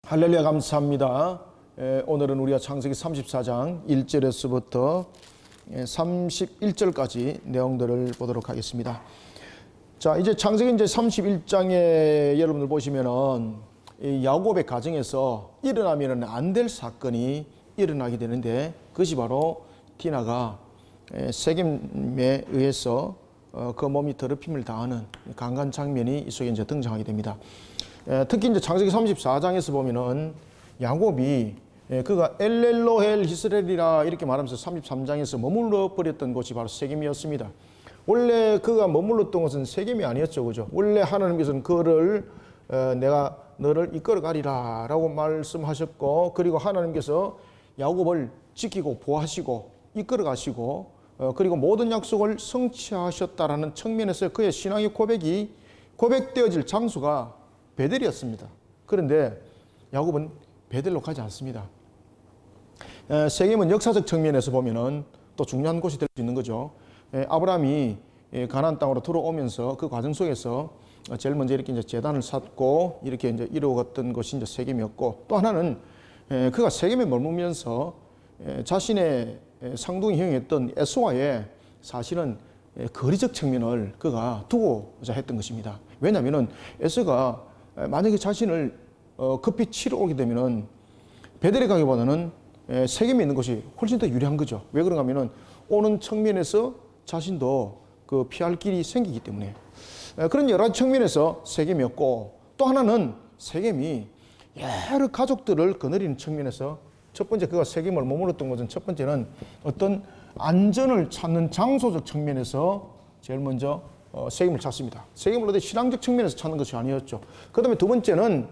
할렐루야 감사합니다. 오늘은 우리가 창세기 34장 1절에서부터 31절까지 내용들을 보도록 하겠습니다. 자, 이제 창세기 31장에 여러분들 보시면은 이 야곱의 가정에서 일어나면은 안 될 사건이 일어나게 되는데 그것이 바로 디나가 세겜에 의해서 그 몸이 더럽힘을 당하는 강간 장면이 이 속에 이제 등장하게 됩니다. 특히 이제 창세기 34장에서 보면은 야곱이 그가 엘렐로헬 히스렐이라 이렇게 말하면서 33장에서 머물러 버렸던 곳이 바로 세겜이었습니다. 원래 그가 머물렀던 곳은 세겜이 아니었죠, 그죠? 원래 하나님께서는 그를 내가 너를 이끌어 가리라 라고 말씀하셨고, 그리고 하나님께서 야곱을 지키고 보호하시고 이끌어 가시고 그리고 모든 약속을 성취하셨다라는 측면에서 그의 신앙의 고백이 고백되어질 장소가 베델이었습니다. 그런데 야곱은 베델로 가지 않습니다. 세겜은 역사적 측면에서 보면은 또 중요한 곳이 될 수 있는 거죠. 아브라함이 가나안 땅으로 들어오면서 그 과정 속에서 제일 먼저 이렇게 이제 제단을 쌓고 이렇게 이제 이루어갔던 것이 이제 세겜이었고, 또 하나는 그가 세겜에 머물면서 자신의 상둥이 형이었던 에서와의 사실은 거리적 측면을 그가 두고자 했던 것입니다. 왜냐하면은 에서가 만약에 자신을 급히 치러 오게 되면은 베델에 가기보다는 세겜에 있는 것이 훨씬 더 유리한 거죠. 왜 그런가 하면은 오는 측면에서 자신도 그 피할 길이 생기기 때문에 그런 여러 가지 측면에서 세겜이었고, 또 하나는 세겜이 여러 가족들을 거느리는 측면에서 첫 번째 그가 세겜을 머물렀던 것은 첫 번째는 어떤 안전을 찾는 장소적 측면에서 제일 먼저 세겜을 찾습니다. 세겜을 어디 신앙적 측면에서 찾는 것이 아니었죠. 그 다음에 두 번째는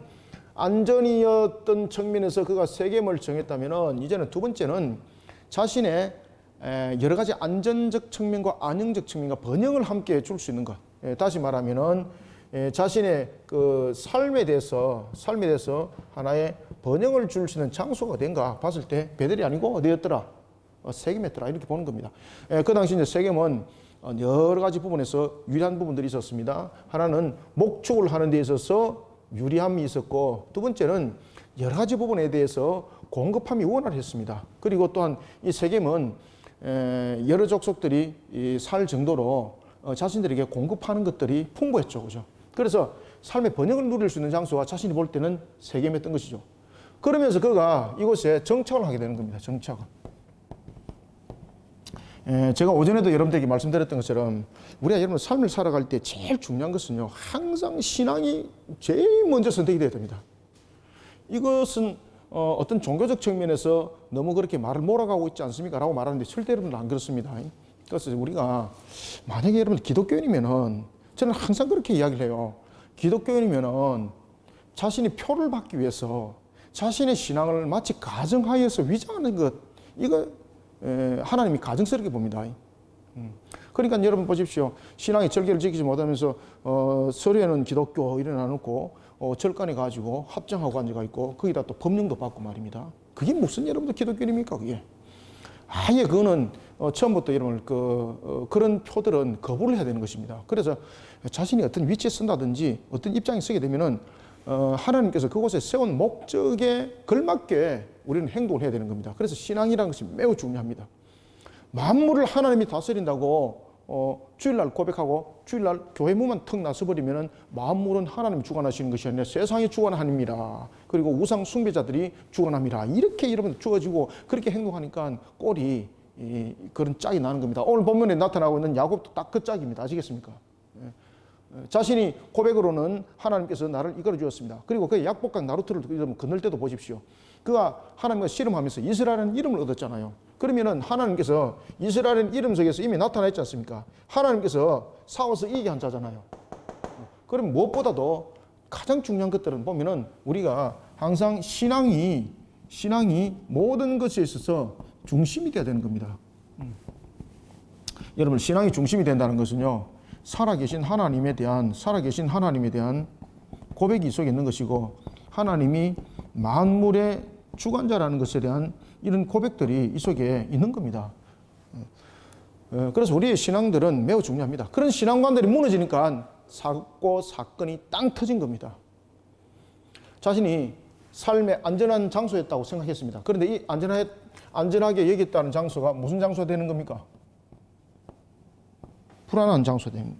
안전이었던 측면에서 그가 세겜을 정했다면은 이제는 두 번째는 자신의 여러 가지 안전적 측면과 안정적 측면과 번영을 함께 줄 수 있는 것. 다시 말하면은 자신의 그 삶에 대해서 하나의 번영을 줄 수 있는 장소가 된가 봤을 때 베델이 아니고 어디였더라? 세겜이었더라. 이렇게 보는 겁니다. 그 당시 이제 세겜은 여러 가지 부분에서 유리한 부분들이 있었습니다. 하나는 목축을 하는 데 있어서 유리함이 있었고, 두 번째는 여러 가지 부분에 대해서 공급함이 원활했습니다. 그리고 또한 이 세겜은 여러 족속들이 살 정도로 자신들에게 공급하는 것들이 풍부했죠, 그죠? 그래서 삶의 번영을 누릴 수 있는 장소가 자신이 볼 때는 세겜이었던 것이죠. 그러면서 그가 이곳에 정착을 하게 되는 겁니다. 정착을. 제가 오전에도 여러분들에게 말씀드렸던 것처럼 우리가 여러분 삶을 살아갈 때 제일 중요한 것은요, 항상 신앙이 제일 먼저 선택이 되어야 됩니다. 이것은 어떤 종교적 측면에서 너무 그렇게 말을 몰아가고 있지 않습니까? 라고 말하는데 절대 여러분들 안 그렇습니다. 그래서 우리가 만약에 여러분 기독교인이면은, 저는 항상 그렇게 이야기를 해요. 기독교인이면은 자신이 표를 받기 위해서 자신의 신앙을 마치 가정하에서 위장하는 것, 이거 하나님이 가증스럽게 봅니다. 그러니까 여러분 보십시오. 신앙의 절개를 지키지 못하면서 서류에는 기독교 이래 놔놓고 절간에 가지고 합정하고 앉아가 있고 거기다 또 법령도 받고 말입니다. 그게 무슨 여러분들 기독교입니까? 그게 아예 그거는 처음부터 여러분 그런 표들은 거부를 해야 되는 것입니다. 그래서 자신이 어떤 위치에 쓴다든지 어떤 입장에 서게 되면은 하나님께서 그곳에 세운 목적에 걸맞게 우리는 행동을 해야 되는 겁니다. 그래서 신앙이라는 것이 매우 중요합니다. 만물을 하나님이 다스린다고 주일날 고백하고 주일날 교회 문만 턱 나서버리면 만물은 하나님이 주관하시는 것이 아니라 세상이 주관합니다. 그리고 우상 숭배자들이 주관합니다. 이렇게 여러분 주어지고 그렇게 행동하니까 꼴이 그런 짝이 나는 겁니다. 오늘 본문에 나타나고 있는 야곱도 딱 그 짝입니다. 아시겠습니까? 자신이 고백으로는 하나님께서 나를 이끌어 주었습니다. 그리고 그 약복강 나루트를 건널 때도 보십시오. 그가 하나님과 씨름하면서 이스라엘은 이름을 얻었잖아요. 그러면은 하나님께서 이스라엘은 이름 속에서 이미 나타나 있지 않습니까? 하나님께서 싸워서 이기게 한 자잖아요. 그럼 무엇보다도 가장 중요한 것들은 보면은 우리가 항상 신앙이 모든 것에 있어서 중심이 되어야 되는 겁니다. 여러분, 신앙이 중심이 된다는 것은요, 살아계신 하나님에 대한 고백이 이 속에 있는 것이고, 하나님이 만물의 주관자라는 것에 대한 이런 고백들이 이 속에 있는 겁니다. 그래서 우리의 신앙들은 매우 중요합니다. 그런 신앙관들이 무너지니까 사건이 땅 터진 겁니다. 자신이 삶의 안전한 장소였다고 생각했습니다. 그런데 이 안전하게 여겼다는 장소가 무슨 장소가 되는 겁니까? 불안한 장소가 됩니다.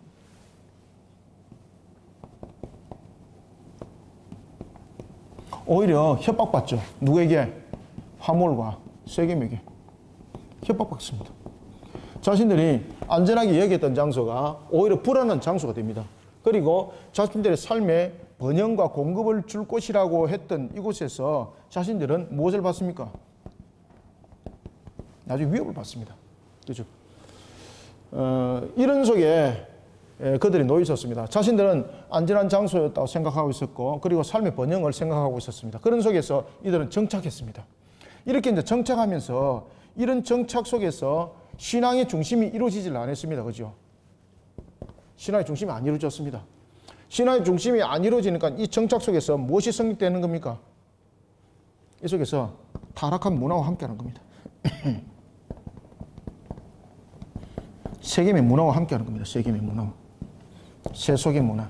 오히려 협박받죠. 누구에게? 화몰과 세겜에게 협박받습니다. 자신들이 안전하게 여겼던 장소가 오히려 불안한 장소가 됩니다. 그리고 자신들의 삶에 번영과 공급을 줄 곳이라고 했던 이곳에서 자신들은 무엇을 받습니까? 나중에 위협을 받습니다. 그렇죠? 이런 속에 그들이 놓여 있었습니다. 자신들은 안전한 장소였다고 생각하고 있었고, 그리고 삶의 번영을 생각하고 있었습니다. 그런 속에서 이들은 정착했습니다. 이렇게 이제 정착하면서 이런 정착 속에서 신앙의 중심이 이루어지질 않았습니다. 그죠? 신앙의 중심이 안 이루어졌습니다. 신앙의 중심이 안 이루어지니까 이 정착 속에서 무엇이 성립되는 겁니까? 이 속에서 타락한 문화와 함께하는 겁니다. 세겜의 문화와 함께하는 겁니다. 세겜의 문화, 세속의 문화.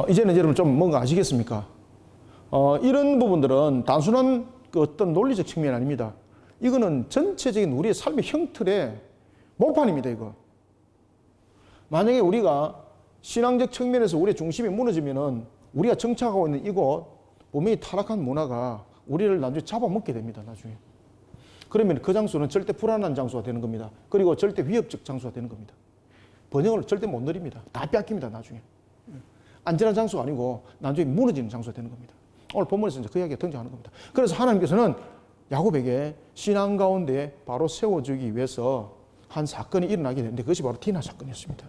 이제는 여러분 좀 뭔가 아시겠습니까? 이런 부분들은 단순한 그 어떤 논리적 측면이 아닙니다. 이거는 전체적인 우리의 삶의 형틀의 모판입니다. 이거. 만약에 우리가 신앙적 측면에서 우리의 중심이 무너지면은 우리가 정착하고 있는 이곳 분명히 타락한 문화가 우리를 나중에 잡아먹게 됩니다. 나중에. 그러면 그 장소는 절대 불안한 장소가 되는 겁니다. 그리고 절대 위협적 장소가 되는 겁니다. 번영을 절대 못 누립니다. 다 뺏깁니다. 나중에. 안전한 장소가 아니고 나중에 무너지는 장소가 되는 겁니다. 오늘 본문에서 이제 그 이야기가 등장하는 겁니다. 그래서 하나님께서는 야곱에게 신앙 가운데 바로 세워주기 위해서 한 사건이 일어나게 되는데 그것이 바로 디나 사건이었습니다.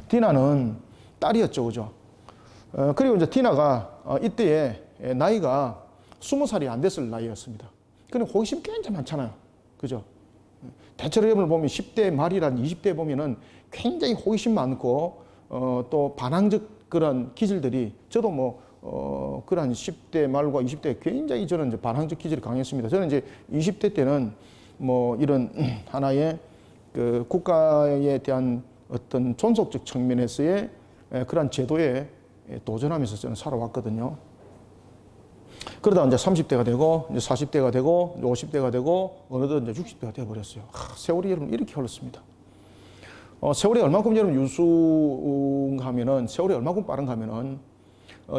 디나는 딸이었죠. 그죠? 그리고 이제 디나가 이때에 나이가 20살이 안 됐을 나이였습니다. 근데 호기심 굉장히 많잖아요. 그죠? 대체로 여러분을 보면 10대 말이란 20대 보면은 굉장히 호기심 많고, 또 반항적 그런 기질들이, 저도 그런 10대 말과 20대 굉장히 저는 이제 반항적 기질이 강했습니다. 저는 이제 20대 때는 이런 하나의 그 국가에 대한 어떤 존속적 측면에서의 그런 제도에 도전하면서 저는 살아왔거든요. 그러다 이제 30대가 되고, 이제 40대가 되고, 50대가 되고, 어느덧 이제 60대가 되어버렸어요. 세월이 여러분 이렇게 흘렀습니다. 세월이 얼마큼 여러분 유수하면은, 세월이 얼마큼 빠른가 하면은,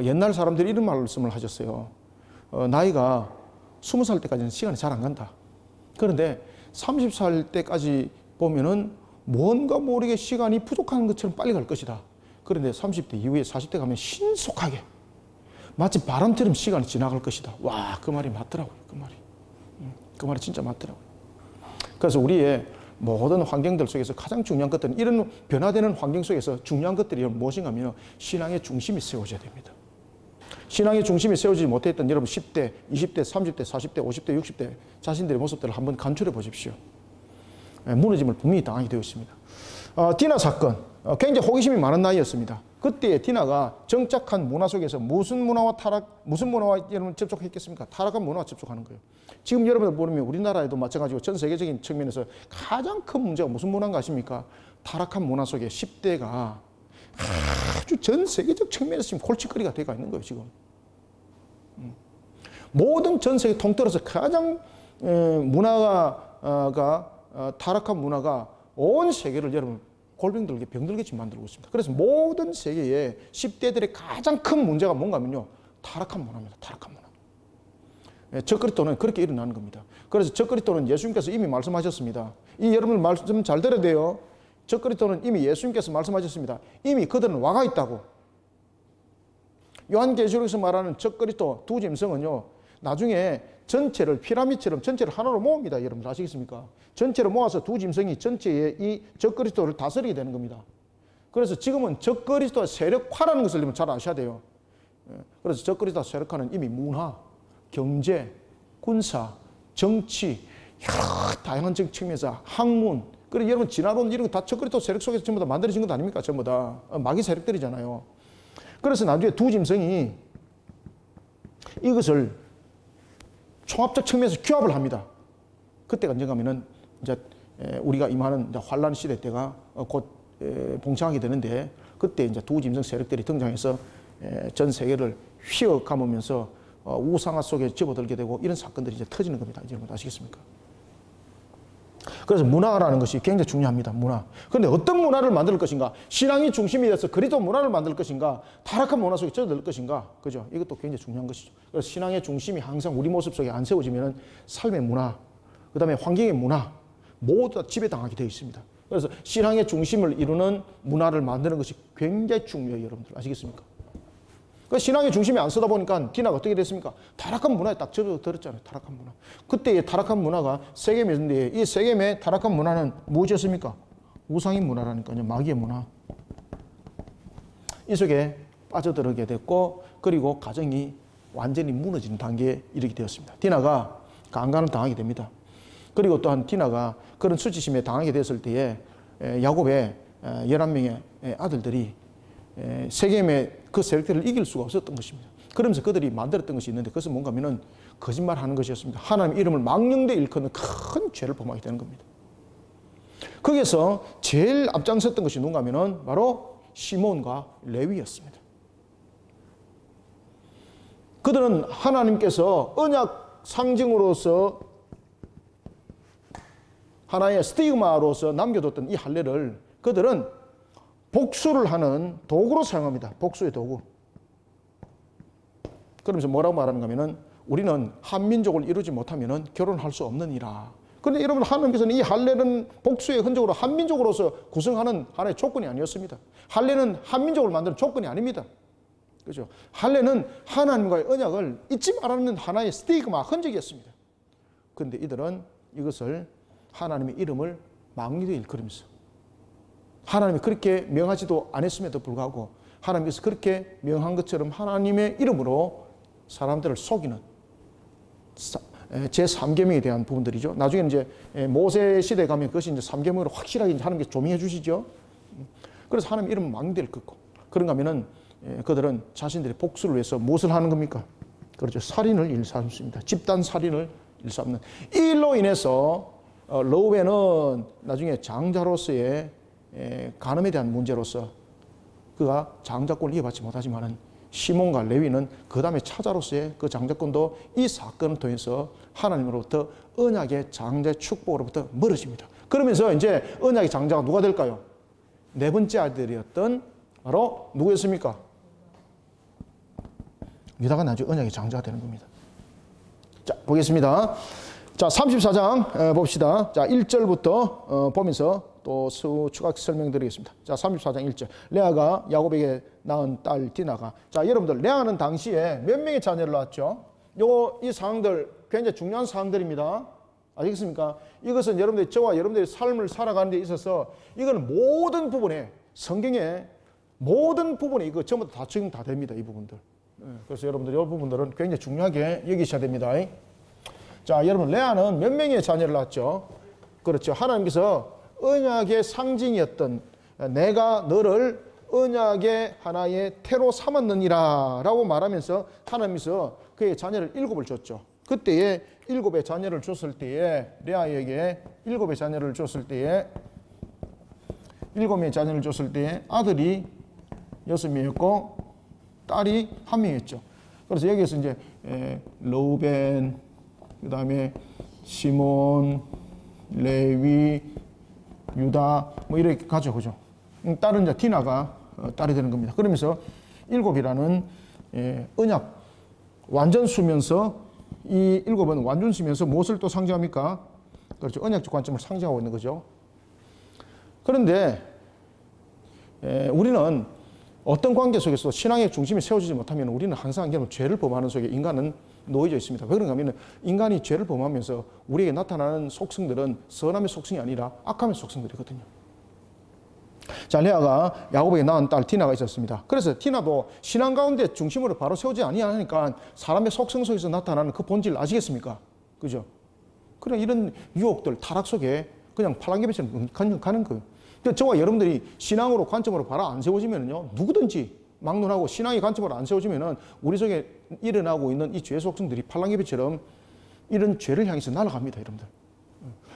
옛날 사람들이 이런 말씀을 하셨어요. 나이가 20살 때까지는 시간이 잘 안 간다. 그런데 30살 때까지 보면은 뭔가 모르게 시간이 부족한 것처럼 빨리 갈 것이다. 그런데 30대 이후에 40대 가면 신속하게 마치 바람처럼 시간이 지나갈 것이다. 와, 그 말이 맞더라고요. 그 말이 진짜 맞더라고요. 그래서 우리의 모든 환경들 속에서 가장 중요한 것들은, 이런 변화되는 환경 속에서 중요한 것들이 무엇인가 하면 신앙의 중심이 세워져야 됩니다. 신앙의 중심이 세워지지 못했던 여러분 10대, 20대, 30대, 40대, 50대, 60대 자신들의 모습들을 한번 간추려 보십시오. 무너짐을 분명히 당하게 되어 있습니다. 디나 사건, 굉장히 호기심이 많은 나이였습니다. 그때 디나가 정착한 문화 속에서 무슨 문화와 여러분 접촉했겠습니까? 타락한 문화와 접촉하는 거예요. 지금 여러분들 보면 우리나라에도 마찬가지고 전 세계적인 측면에서 가장 큰 문제가 무슨 문화인가 아십니까? 타락한 문화 속에 10대가 아주 전 세계적 측면에서 지금 골칫거리가 되어 있는 거예요, 지금. 모든 전 세계 통틀어서 가장 문화가 타락한 문화가 온 세계를 여러분 골병들게 병들게 지금 만들고 있습니다. 그래서 모든 세계의 10대들의 가장 큰 문제가 뭔가 하면요, 타락한 문화입니다. 타락한 문화. 적그리스도는 그렇게 일어나는 겁니다. 그래서 적그리스도는 예수님께서 이미 말씀하셨습니다. 이 여러분 말씀 잘 들어야 돼요. 적그리스도는 이미 예수님께서 말씀하셨습니다. 이미 그들은 와가 있다고. 요한계시록에서 말하는 적그리스도 두 짐승은요, 나중에 전체를 피라미드처럼 전체를 하나로 모읍니다. 여러분 아시겠습니까? 전체로 모아서 두 짐승이 전체의 이 적그리스도를 다스리게 되는 겁니다. 그래서 지금은 적그리스도가 세력화라는 것을 여러분 잘 아셔야 돼요. 그래서 적그리스도가 세력화는 이미 문화, 경제, 군사, 정치, 여러 다양한 측면에서 학문, 그리고 여러분 진화론 이런 거 다 적그리스도 세력 속에서 전부 다 만들어진 것 아닙니까? 전부 다 마귀 세력들이잖아요. 그래서 나중에 두 짐승이 이것을 총합적 측면에서 규합을 합니다. 그때가 언젠가 하면은 이제 우리가 임하는 이제 환란 시대 때가 곧 봉착하게 되는데, 그때 이제 두 짐승 세력들이 등장해서 전 세계를 휘어감으면서 우상화 속에 집어들게 되고 이런 사건들이 이제 터지는 겁니다. 여러분 아시겠습니까? 그래서 문화라는 것이 굉장히 중요합니다. 문화. 그런데 어떤 문화를 만들 것인가? 신앙이 중심이 돼서 그리스도 문화를 만들 것인가? 타락한 문화 속에 젖어들 것인가? 그죠? 이것도 굉장히 중요한 것이죠. 그래서 신앙의 중심이 항상 우리 모습 속에 안 세워지면 삶의 문화, 그 다음에 환경의 문화 모두 다 지배당하게 되어 있습니다. 그래서 신앙의 중심을 이루는 문화를 만드는 것이 굉장히 중요해요. 여러분들 아시겠습니까? 그 신앙의 중심이 안 서다 보니까 디나가 어떻게 됐습니까? 타락한 문화에 딱 접어들었잖아요. 타락한 문화. 그때의 타락한 문화가 세겜이었는데 이 세겜의 타락한 문화는 무엇이었습니까? 우상의 문화라니까요. 마귀의 문화. 이 속에 빠져들게 됐고 그리고 가정이 완전히 무너지는 단계에 이르게 되었습니다. 디나가 강간을 당하게 됩니다. 그리고 또한 디나가 그런 수치심에 당하게 됐을 때에 야곱의 11명의 아들들이 세겜의 그 세력들을 이길 수가 없었던 것입니다. 그러면서 그들이 만들었던 것이 있는데 그것은 뭔가 하면은 거짓말하는 것이었습니다. 하나님 이름을 망령되이 일컫는 큰 죄를 범하게 되는 겁니다. 거기에서 제일 앞장섰던 것이 누군가 하면은 바로 시몬과 레위였습니다. 그들은 하나님께서 언약 상징으로서 하나의 스티그마로서 남겨뒀던 이 할례를 그들은 복수를 하는 도구로 사용합니다. 복수의 도구. 그러면서 뭐라고 말하는가 하면은 우리는 한민족을 이루지 못하면은 결혼할 수 없느니라. 그런데 여러분 하나님께서는 이 할례는 복수의 흔적으로 한민족으로서 구성하는 하나의 조건이 아니었습니다. 할례는 한민족을 만드는 조건이 아닙니다. 그죠? 할례는 하나님과의 언약을 잊지 말라는 하나의 스티그마 흔적이었습니다. 그런데 이들은 이것을 하나님의 이름을 망령되이 일컬으면서 하나님이 그렇게 명하지도 않았음에도 불구하고 하나님께서 그렇게 명한 것처럼 하나님의 이름으로 사람들을 속이는 제3계명에 대한 부분들이죠. 나중에 이제 모세 시대에 가면 그것이 이제 3계명으로 확실하게 하나님께서 조명해 주시죠. 그래서 하나님 이름은 망령되이 일컫고 그런가 하면은 그들은 자신들의 복수를 위해서 무엇을 하는 겁니까? 그렇죠. 살인을 일삼습니다. 집단 살인을 일삼는. 이 일로 인해서 르우벤은 나중에 장자로서의 간음에 대한 문제로서 그가 장자권을 이어받지 못하지만은 시몬과 레위는 그 다음에 차자로서의 그 장자권도 이 사건을 통해서 하나님으로부터 언약의 장자의 축복으로부터 멀어집니다. 그러면서 이제 언약의 장자가 누가 될까요? 네 번째 아들이었던 바로 누구였습니까? 유다가 나중에 언약의 장자가 되는 겁니다. 자, 보겠습니다. 자, 34장 봅시다. 자, 1절부터 보면서 또 추가 설명드리겠습니다. 자, 34장 1절. 레아가 야곱에게 낳은 딸 디나가. 자, 여러분들 레아는 당시에 몇 명의 자녀를 낳았죠? 이 사항들 굉장히 중요한 사항들입니다. 아시겠습니까? 이것은 여러분들이 저와 여러분들의 삶을 살아가는 데 있어서 이거는 모든 부분에 성경의 모든 부분에 이거 전부 다 적용 다 됩니다. 이 부분들. 그래서 여러분들 이 부분들은 굉장히 중요하게 여기셔야 됩니다. 자, 여러분 레아는 몇 명의 자녀를 낳았죠? 그렇죠. 하나님께서 언약의 상징이었던 내가 너를 언약의 하나의 태로 삼았느니라 라고 말하면서 하나님께서 그의 자녀를 7을 줬죠. 그때에 7의 자녀를 줬을 때에 레아에게 7의 자녀를 줬을 때에 7명의 자녀를 줬을 때에 아들이 6명이었고 딸이 1명이었죠. 그래서 여기에서 이제 르우벤, 그 다음에 시몬, 레위, 유다 뭐 이렇게 가죠, 그죠? 딸은 이제 디나가 딸이 되는 겁니다. 그러면서 7이라는 언약 완전 수면서 이 7은 완전 수면서 무엇을 또 상징합니까? 그렇죠. 언약적 관점을 상징하고 있는 거죠. 그런데 우리는 어떤 관계 속에서 신앙의 중심이 세워지지 못하면 우리는 항상 죄를 범하는 속에 인간은 놓여져 있습니다. 왜 그런가 하면 인간이 죄를 범하면서 우리에게 나타나는 속성들은 선함의 속성이 아니라 악함의 속성들이거든요. 자, 레아가 야곱에게 낳은 딸 디나가 있었습니다. 그래서 디나도 신앙 가운데 중심으로 바로 세우지 아니하니까 사람의 속성 속에서 나타나는 그 본질 아시겠습니까? 그죠? 그냥 이런 유혹들, 타락 속에 그냥 팔랑개비처럼 가는 거예요. 저와 여러분들이 신앙으로 관점으로 바로 안 세워지면요, 누구든지 막론하고 신앙의 관점으로 안 세워지면은 우리 속에 일어나고 있는 이 죄 속성들이 팔랑개비처럼 이런 죄를 향해서 날아갑니다, 여러분들.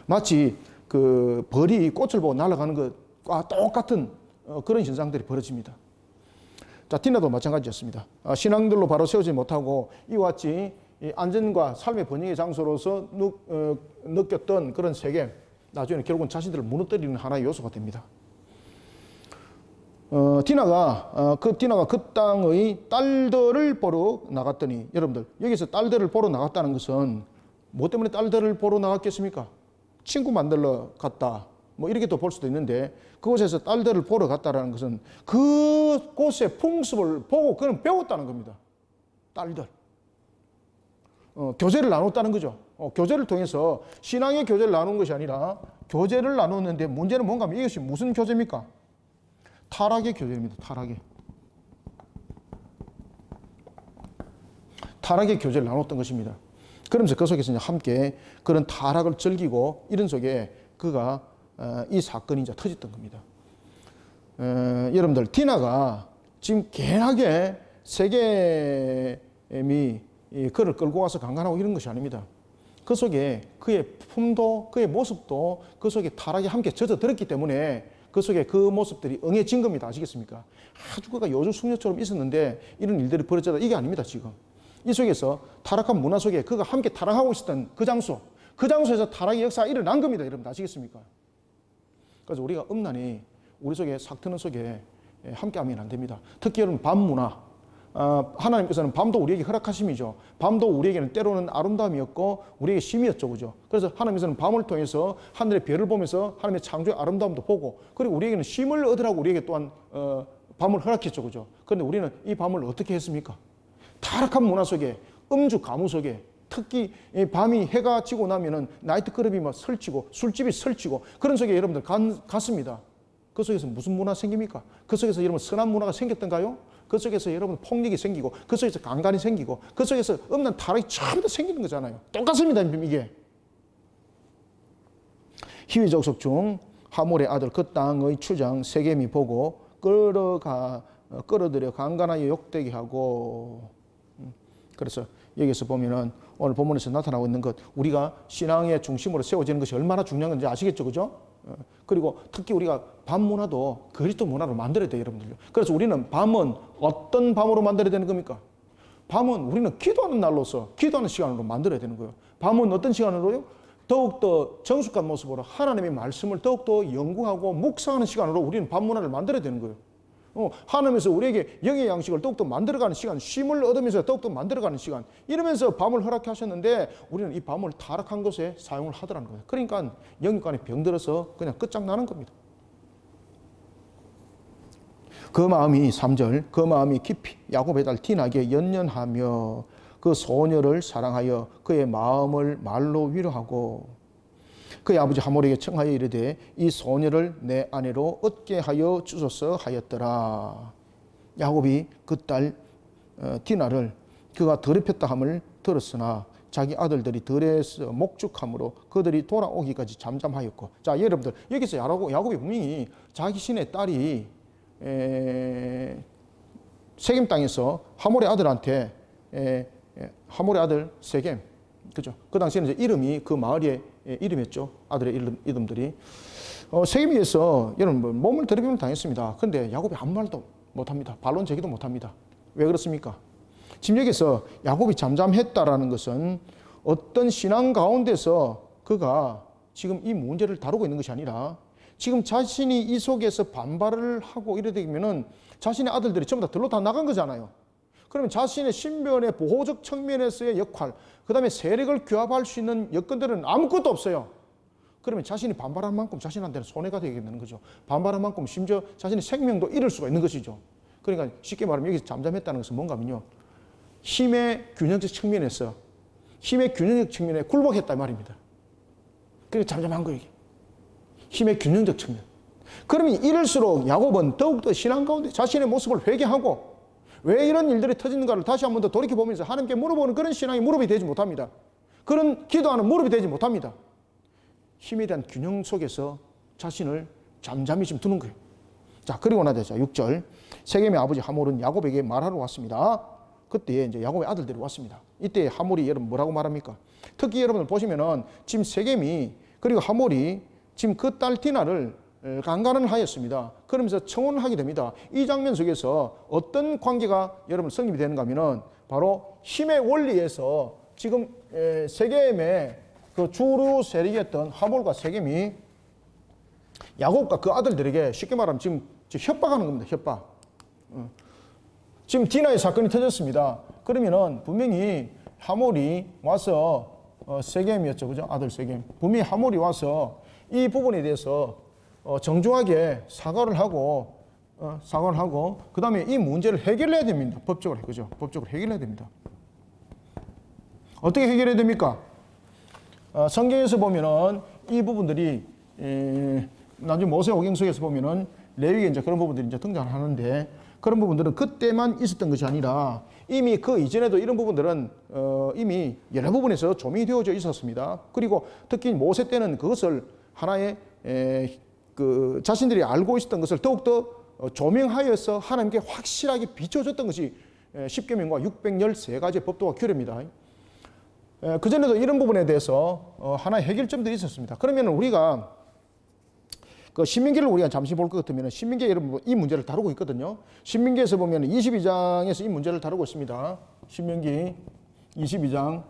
마치 그 벌이 꽃을 보고 날아가는 것과 똑같은 그런 현상들이 벌어집니다. 자, 디나도 마찬가지였습니다. 신앙들로 바로 세우지 못하고 이와 같이 이 안전과 삶의 번영의 장소로서 느꼈던 그런 세계, 나중에는 결국은 자신들을 무너뜨리는 하나의 요소가 됩니다. 디나가 그 땅의 딸들을 보러 나갔더니, 여러분들 여기서 딸들을 보러 나갔다는 것은 뭐 때문에 딸들을 보러 나갔겠습니까? 친구 만들러 갔다, 뭐 이렇게 또 볼 수도 있는데, 그곳에서 딸들을 보러 갔다라는 것은 그곳의 풍습을 보고 그는 배웠다는 겁니다. 딸들. 교제를 나눴다는 거죠. 교제를 통해서 신앙의 교제를 나눈 것이 아니라 교제를 나눴는데, 문제는 뭔가 하면 이것이 무슨 교제입니까? 타락의 교제입니다. 타락의 교제를 나눴던 것입니다. 그러면서 그 속에서 이제 함께 그런 타락을 즐기고 이런 속에 그가 이 사건이 이제 터졌던 겁니다. 여러분들, 디나가 지금 괜하게 세겜이 그를 끌고 와서 강간하고 이런 것이 아닙니다. 그 속에 그의 품도 그의 모습도 그 속에 타락이 함께 젖어들었기 때문에 그 속에 그 모습들이 응해진 겁니다. 아시겠습니까? 아주 그가 요조숙녀처럼 있었는데 이런 일들이 벌어졌다, 이게 아닙니다. 지금 이 속에서 타락한 문화 속에 그가 함께 타락하고 있었던 그 장소에서 타락의 역사가 일어난 겁니다. 여러분 아시겠습니까? 그래서 우리가 음란히 우리 속에 싹 트는 속에 함께하면 안 됩니다. 특히 여러분, 밤 문화, 하나님께서는 밤도 우리에게 허락하심이죠. 밤도 우리에게는 때로는 아름다움이었고 우리에게 쉼이었죠, 그죠? 그래서 하나님께서는 밤을 통해서 하늘의 별을 보면서 하나님의 창조의 아름다움도 보고, 그리고 우리에게는 쉼을 얻으라고 우리에게 또한 밤을 허락했죠, 그죠? 그런데 우리는 이 밤을 어떻게 했습니까? 타락한 문화 속에, 음주 가무 속에, 특히 밤이 해가 지고 나면은 나이트클럽이 막 설치고 술집이 설치고 그런 속에 여러분들 갔습니다. 그 속에서 무슨 문화 생깁니까? 그 속에서 여러분 선한 문화가 생겼던가요? 그 속에서 여러분 폭력이 생기고, 그 속에서 강간이 생기고, 그 속에서 음란 타락이 처음 다 생기는 거잖아요. 똑같습니다, 이게. 히위 족속 중 하몰의 아들 그 땅의 추장 세겜이 보고 끌어들여 강간하여 욕되게 하고. 그래서 여기서 보면은 오늘 본문에서 나타나고 있는 것, 우리가 신앙의 중심으로 세워지는 것이 얼마나 중요한 건지 아시겠죠, 그죠? 그리고 특히 우리가 밤 문화도 그리스도 문화로 만들어야 돼요, 여러분들요. 그래서 우리는 밤은 어떤 밤으로 만들어야 되는 겁니까? 밤은 우리는 기도하는 날로서, 기도하는 시간으로 만들어야 되는 거예요. 밤은 어떤 시간으로요? 더욱더 정숙한 모습으로 하나님의 말씀을 더욱더 연구하고 묵상하는 시간으로 우리는 밤 문화를 만들어야 되는 거예요. 하나님께서 우리에게 영의 양식을 더욱더 만들어가는 시간, 쉼을 얻으면서 더욱더 만들어가는 시간, 이러면서 밤을 허락해 하셨는데 우리는 이 밤을 타락한 것에 사용을 하더라는 거예요. 그러니까 영육간에 병들어서 그냥 끝장나는 겁니다. 그 마음이 3절, 그 마음이 깊이 야곱의 딸 디나에게 연연하며 그 소녀를 사랑하여 그의 마음을 말로 위로하고, 그의 아버지 하몰에게 청하여 이르되 이 소녀를 내 아내로 얻게 하여 주소서 하였더라. 야곱이 그 딸 디나를 그가 더럽혔다 함을 들었으나 자기 아들들이 들에서 목축함으로 그들이 돌아오기까지 잠잠하였고. 자, 여러분들, 여기서 야곱이 분명히 자기 신의 딸이 세겜 땅에서 하몰의 아들한테, 하몰의 아들 세겜, 그죠? 그 당시에는 이제 이름이 그 마을의 이름이었죠. 아들의 이름들이. 세겜에 의해서 여러분 몸을 더럽힘을 당했습니다. 그런데 야곱이 아무 말도 못합니다. 반론 제기도 못합니다. 왜 그렇습니까? 지금 여기서 야곱이 잠잠했다라는 것은 어떤 신앙 가운데서 그가 지금 이 문제를 다루고 있는 것이 아니라 지금 자신이 이 속에서 반발을 하고 이래 되면은 자신의 아들들이 전부 다 들로 다 나간 거잖아요. 그러면 자신의 신변의 보호적 측면에서의 역할, 그 다음에 세력을 규합할 수 있는 여건들은 아무것도 없어요. 그러면 자신이 반발한 만큼 자신한테는 손해가 되게 되는 거죠. 반발한 만큼 심지어 자신의 생명도 잃을 수가 있는 것이죠. 그러니까 쉽게 말하면 여기서 잠잠했다는 것은 뭔가 하면요, 힘의 균형적 측면에서, 힘의 균형적 측면에 굴복했단 말입니다. 그러니까 잠잠한 거예요, 이게. 힘의 균형적 측면. 그러면 이럴수록 야곱은 더욱더 신앙 가운데 자신의 모습을 회개하고 왜 이런 일들이 터지는가를 다시 한 번 더 돌이켜보면서 하나님께 물어보는 그런 신앙이 무릎이 되지 못합니다. 그런 기도하는 무릎이 되지 못합니다. 힘에 대한 균형 속에서 자신을 잠잠히 좀 두는 거예요. 자, 그리고 나서 6절. 세겜의 아버지 하몰은 야곱에게 말하러 왔습니다. 그때 이제 야곱의 아들들이 왔습니다. 이때 하몰이 여러분 뭐라고 말합니까? 특히 여러분들 보시면은 지금 세겜이, 그리고 하몰이 지금 그 딸 디나를 강간을 하였습니다. 그러면서 청혼을 하게 됩니다. 이 장면 속에서 어떤 관계가 여러분 성립이 되는가 하면은 바로 힘의 원리에서 지금 세겜의 그 주류 세력이었던 하몰과 세겜이 야곱과 그 아들들에게 쉽게 말하면 지금 협박하는 겁니다. 협박. 지금 디나의 사건이 터졌습니다. 그러면은 분명히 하몰이 와서 세겜이었죠, 그죠? 아들 세겜. 분명히 하몰이 와서 이 부분에 대해서 정중하게 사과를 하고 그 다음에 이 문제를 해결해야 됩니다. 법적으로, 그죠? 법적으로 해결해야 됩니다. 어떻게 해결해야 됩니까? 성경에서 보면은 이 부분들이 나중에 모세오경 속에서 보면은 레위기에 이제 그런 부분들이 이제 등장하는데 그런 부분들은 그때만 있었던 것이 아니라 이미 그 이전에도 이런 부분들은 이미 여러 부분에서 조명이 되어져 있었습니다. 그리고 특히 모세 때는 그것을 하나의 그 자신들이 알고 있었던 것을 더욱더 조명하여서 하나님께 확실하게 비춰줬던 것이 10계명과 613가지의 법도와 규례입니다. 그전에도 이런 부분에 대해서 하나의 해결점들이 있었습니다. 그러면 우리가 그 신민기를 우리가 잠시 볼 것 같으면 신민기에 여러분 이 문제를 다루고 있거든요. 신민기에서 보면 22장에서 이 문제를 다루고 있습니다. 신민기 22장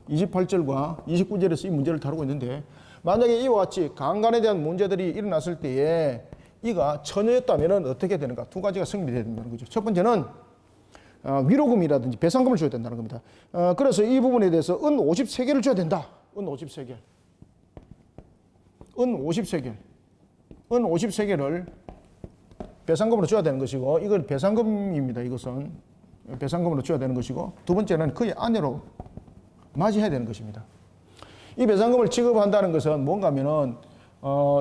28절과 29절에서 이 문제를 다루고 있는데 만약에 이와 같이 강간에 대한 문제들이 일어났을 때에 이가 처녀였다면 어떻게 되는가? 두 가지가 성립되어야 된다는 거죠. 첫 번째는 위로금이라든지 배상금을 줘야 된다는 겁니다. 그래서 이 부분에 대해서 은 50세겔을 줘야 된다. 은 50세겔. 은 50세겔. 은 50세겔을 배상금으로 줘야 되는 것이고 이걸 배상금입니다. 이것은 배상금으로 줘야 되는 것이고 두 번째는 그의 아내로 맞이해야 되는 것입니다. 이 배상금을 지급한다는 것은 뭔가 하면은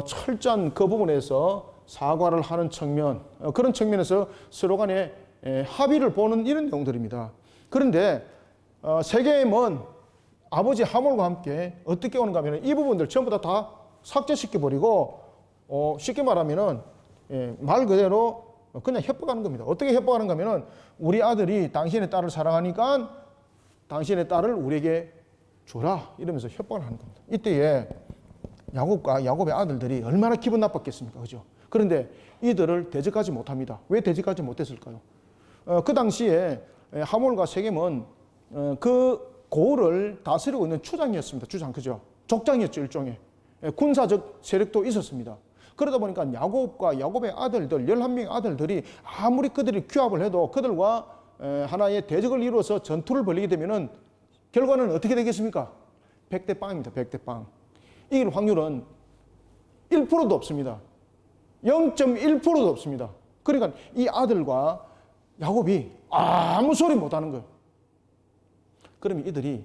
철저한 그 부분에서 사과를 하는 측면 그런 측면에서 서로 간에 합의를 보는 이런 내용들입니다. 그런데 세겜은 아버지 하몰과 함께 어떻게 오는가 하면 이 부분들 전부 다 삭제시켜버리고 쉽게 말하면은 말 그대로 그냥 협박하는 겁니다. 어떻게 협박하는가 하면은 우리 아들이 당신의 딸을 사랑하니까 당신의 딸을 우리에게 줘라 이러면서 협박을 하는 겁니다. 이때에 야곱과 야곱의 아들들이 얼마나 기분 나빴겠습니까? 그죠? 그런데 이들을 대적하지 못합니다. 왜 대적하지 못했을까요? 그 당시에 하몰과 세겜은 그 고을을 다스리고 있는 추장이었습니다. 추장, 그죠? 족장이었죠, 일종의. 군사적 세력도 있었습니다. 그러다 보니까 야곱과 야곱의 아들들, 11명의 아들들이 아무리 그들이 규합을 해도 그들과 하나의 대적을 이루어서 전투를 벌이게 되면은 결과는 어떻게 되겠습니까? 100대 빵입니다. 100대 빵. 이길 확률은 1%도 없습니다. 0.1%도 없습니다. 그러니까 이 아들과 야곱이 아무 소리 못 하는 거예요. 그러면 이들이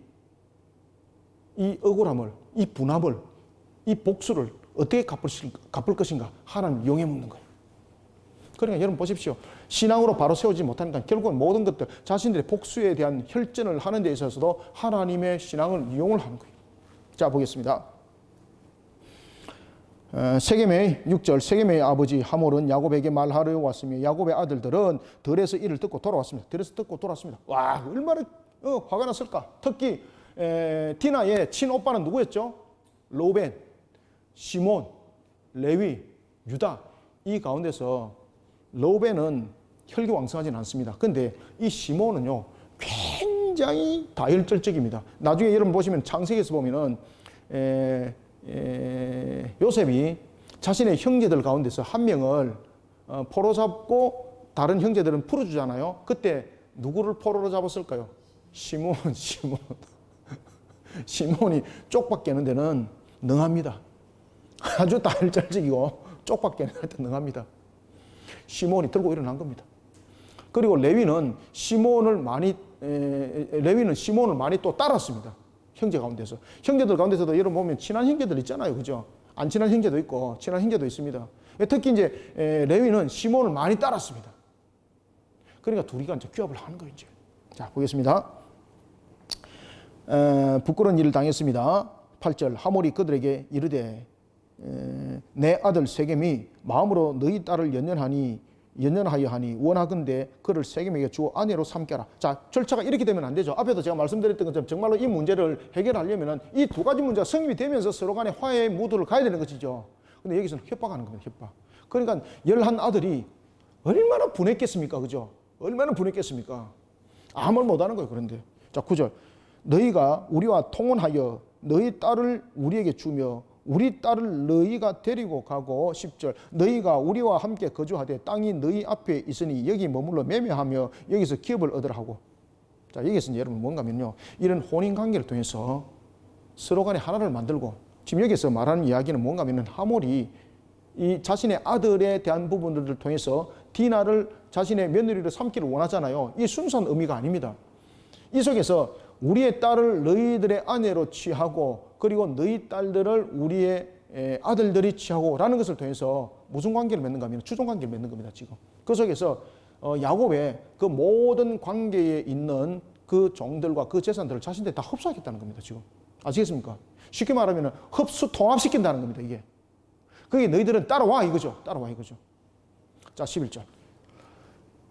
이 억울함을, 이 분함을, 이 복수를 어떻게 갚을 것인가? 하나님 용해 묻는 거예요. 그러니까 여러분 보십시오. 신앙으로 바로 세우지 못하니까 결국은 모든 것들 자신들의 복수에 대한 혈전을 하는 데 있어서도 하나님의 신앙을 이용을 하는 거예요. 자, 보겠습니다. 세겜의 6절 세겜의 아버지 하몰은 야곱에게 말하러 왔으며 야곱의 아들들은 들에서 이를 듣고 돌아왔습니다. 들에서 듣고 돌아왔습니다. 와, 얼마나 화가 났을까? 특히 디나의 친오빠는 누구였죠? 로벤, 시몬, 레위, 유다. 이 가운데서 로벤은 혈기왕성하지는 않습니다. 근데 이 시몬은요 굉장히 다혈질적입니다. 나중에 여러분 보시면 창세기에서 보면은 요셉이 자신의 형제들 가운데서 한 명을 포로 잡고 다른 형제들은 풀어주잖아요. 그때 누구를 포로로 잡았을까요? 시몬. 시몬이 쪽박 깨는 데는 능합니다. 아주 다혈질적이고 쪽박 깨는 데 능합니다. 시몬이 들고 일어난 겁니다. 그리고 레위는 시몬을 많이 또 따랐습니다. 형제 가운데서. 형제들 가운데서도 여러분 보면 친한 형제들 있잖아요. 그죠? 안 친한 형제도 있고 친한 형제도 있습니다. 특히 이제 레위는 시몬을 많이 따랐습니다. 그러니까 둘이가 이제 규합을 하는 거예요. 이제. 자, 보겠습니다. 부끄러운 일을 당했습니다. 8절 하몰이 그들에게 이르되 내 아들 세겜이 마음으로 너희 딸을 연연하여 하니 원하건대 그를 세겜에게 주어 아내로 삼겨라. 자, 절차가 이렇게 되면 안 되죠. 앞에도 제가 말씀드렸던 것처럼 정말로 이 문제를 해결하려면 이 두 가지 문제가 성립이 되면서 서로 간에 화해의 무드를 가야 되는 것이죠. 근데 여기서는 협박하는 겁니다. 협박. 그러니까 11 아들이 얼마나 분했겠습니까? 그죠? 얼마나 분했겠습니까? 아무 말 못하는 거예요. 그런데 자 9절 너희가 우리와 통혼하여 너희 딸을 우리에게 주며 우리 딸을 너희가 데리고 가고 10절 너희가 우리와 함께 거주하되 땅이 너희 앞에 있으니 여기 머물러 매매하며 여기서 기업을 얻으라 하고. 자 여기서 이제 여러분 뭔가 하면요 이런 혼인관계를 통해서 서로 간에 하나를 만들고 지금 여기서 말하는 이야기는 뭔가 하면 하몰이 이 자신의 아들에 대한 부분들을 통해서 디나를 자신의 며느리로 삼기를 원하잖아요. 이 순수한 의미가 아닙니다. 이 속에서 우리의 딸을 너희들의 아내로 취하고 그리고 너희 딸들을 우리의 아들들이 취하고 라는 것을 통해서 무슨 관계를 맺는가 하면 추종관계를 맺는 겁니다. 지금 그 속에서 야곱의 그 모든 관계에 있는 그 종들과 그 재산들을 자신들이 다 흡수하겠다는 겁니다. 지금 아시겠습니까? 쉽게 말하면 흡수 통합시킨다는 겁니다. 이게 그게 너희들은 따라와 이거죠. 따라와 이거죠. 자 11절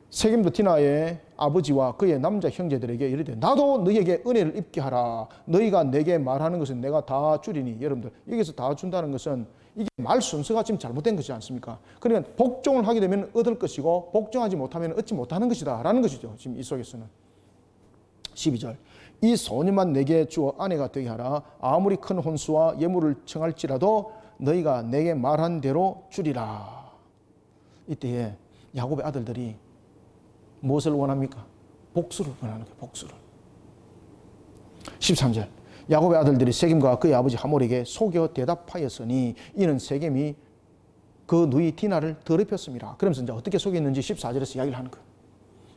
세겜도 디나의 아버지와 그의 남자 형제들에게 이르되 나도 너희에게 은혜를 입게 하라. 너희가 내게 말하는 것은 내가 다 주리니. 여러분들 여기서 다 준다는 것은 이게 말 순서가 지금 잘못된 것이지 않습니까? 그러니까 복종을 하게 되면 얻을 것이고 복종하지 못하면 얻지 못하는 것이다 라는 것이죠. 지금 이 속에서는 12절 이 소년만 내게 주어 아내가 되게 하라. 아무리 큰 혼수와 예물을 청할지라도 너희가 내게 말한 대로 주리라. 이때에 야곱의 아들들이 무엇을 원합니까? 복수를 원하는 거예요. 복수를. 13절 야곱의 아들들이 세겜과 그의 아버지 하몰에게 속여 대답하였으니 이는 세겜이 그 누이 디나를 더럽혔습니다. 그러면서 이제 어떻게 속였는지 14절에서 이야기를 하는 거예요.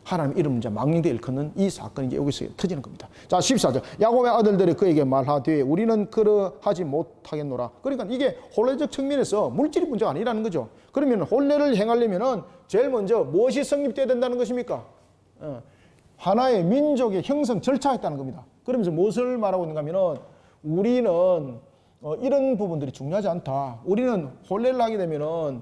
하나님 이름 이제 망령되어 일컫는 이 사건이 이제 여기서 터지는 겁니다. 자 14절 야곱의 아들들이 그에게 말하되 우리는 그러하지 못하겠노라. 그러니까 이게 혼례적 측면에서 물질이 문제가 아니라는 거죠. 그러면 혼례를 행하려면은 제일 먼저 무엇이 성립되어야 된다는 것입니까? 하나의 민족의 형성 절차가 있다는 겁니다. 그러면서 무엇을 말하고 있는가 하면은 우리는 이런 부분들이 중요하지 않다. 우리는 혼례를 하게 되면은